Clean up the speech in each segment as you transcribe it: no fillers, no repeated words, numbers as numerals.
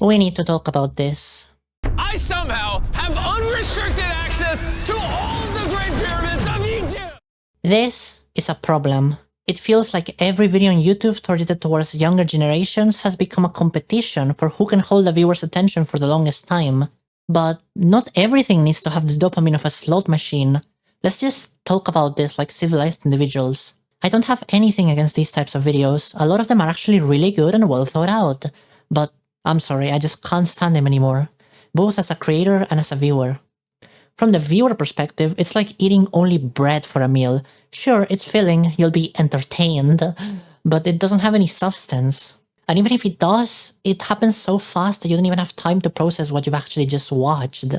We need to talk about this. I somehow have unrestricted access to all the Great Pyramids of Egypt! This is a problem. It feels like every video on YouTube targeted towards younger generations has become a competition for who can hold the viewer's attention for the longest time. But not everything needs to have the dopamine of a slot machine. Let's just talk about this like civilized individuals. I don't have anything against these types of videos. A lot of them are actually really good and well thought out. But I'm sorry, I just can't stand them anymore. Both as a creator and as a viewer. From the viewer perspective, it's like eating only bread for a meal. Sure, it's filling, you'll be entertained, but it doesn't have any substance. And even if it does, it happens so fast that you don't even have time to process what you've actually just watched.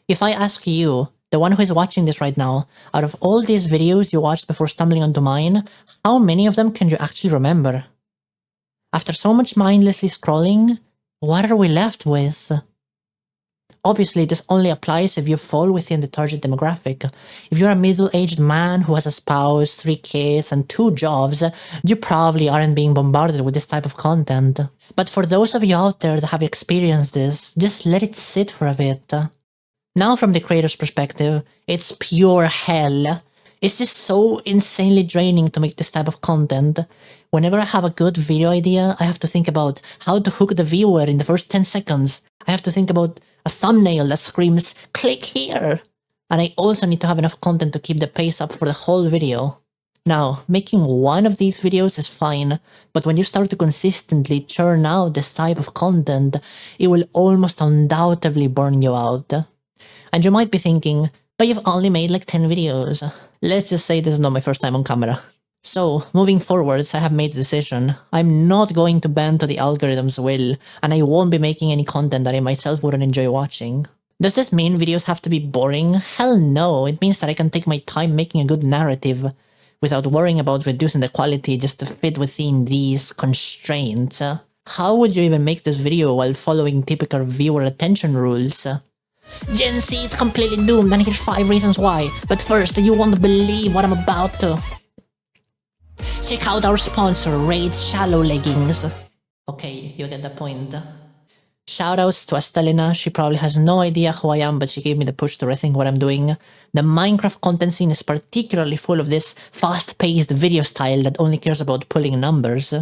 If I ask you, the one who is watching this right now, out of all these videos you watched before stumbling onto mine, how many of them can you actually remember? After so much mindlessly scrolling, what are we left with? Obviously, this only applies if you fall within the target demographic. If you're a middle-aged man who has a spouse, 3 kids, and 2 jobs, you probably aren't being bombarded with this type of content. But for those of you out there that have experienced this, just let it sit for a bit. Now from the creator's perspective, it's pure hell. It's just so insanely draining to make this type of content. Whenever I have a good video idea, I have to think about how to hook the viewer in the first 10 seconds. I have to think about a thumbnail that screams, click here! And I also need to have enough content to keep the pace up for the whole video. Now, making one of these videos is fine, but when you start to consistently churn out this type of content, it will almost undoubtedly burn you out. And you might be thinking, but you've only made like 10 videos. Let's just say this is not my first time on camera. So, moving forwards, I have made the decision. I'm not going to bend to the algorithm's will, and I won't be making any content that I myself wouldn't enjoy watching. Does this mean videos have to be boring? Hell no, it means that I can take my time making a good narrative, without worrying about reducing the quality just to fit within these constraints. How would you even make this video while following typical viewer attention rules? Gen Z is completely doomed, and here's 5 reasons why. But first, you won't believe what I'm about to. Check out our sponsor, Raid's Shallow Leggings. Okay, you get the point. Shoutouts to Estelina, she probably has no idea who I am, but she gave me the push to rethink what I'm doing. The Minecraft content scene is particularly full of this fast-paced video style that only cares about pulling numbers.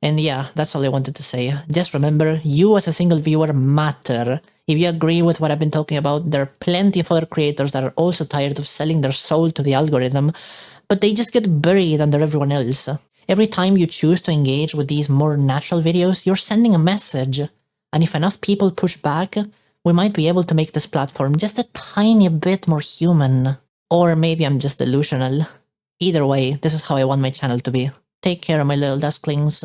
And yeah, that's all I wanted to say. Just remember, you as a single viewer matter. If you agree with what I've been talking about, there are plenty of other creators that are also tired of selling their soul to the algorithm, but they just get buried under everyone else. Every time you choose to engage with these more natural videos, you're sending a message. And if enough people push back, we might be able to make this platform just a tiny bit more human. Or maybe I'm just delusional. Either way, this is how I want my channel to be. Take care, my little dusklings.